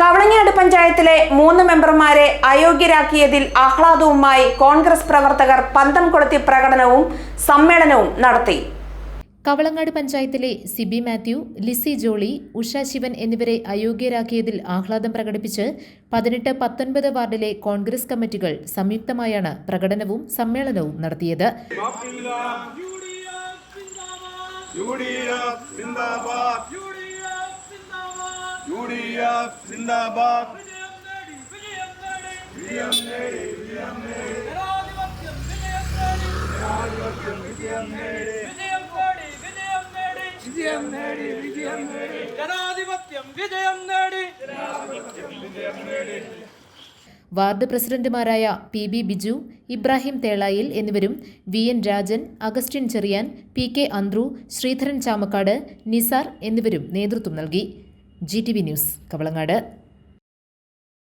കവളങ്ങാട് പഞ്ചായത്തിലെ 3 മെമ്പർമാരെ അയോഗ്യരാക്കിയതിൽ ആഹ്ലാദവുമായി കോൺഗ്രസ് പ്രവർത്തകർ പന്തം കൊളുത്തി പ്രകടനവും സമ്മേളനവും നടത്തി. കവളങ്ങാട് പഞ്ചായത്തിലെ സിബി മാത്യു, ലിസി ജോളി, ഉഷ ശിവൻ എന്നിവരെ അയോഗ്യരാക്കിയതിൽ ആഹ്ലാദം പ്രകടിപ്പിച്ച് 18, 19 വാർഡിലെ കോൺഗ്രസ് കമ്മിറ്റികൾ സംയുക്തമായാണ് പ്രകടനവും സമ്മേളനവും നടത്തിയത്. വാർഡ് പ്രസിഡന്റുമാരായ പി.ബി. ബിജു, ഇബ്രാഹിം തേളായിൽ എന്നിവരും വി.എൻ. രാജൻ, അഗസ്റ്റിൻ ചെറിയാൻ, പി.കെ. അന്ത്രു, ശ്രീധരൻ ചാമക്കാട്, നിസാർ എന്നിവരും നേതൃത്വം നൽകി. GTV news, Kavalangad.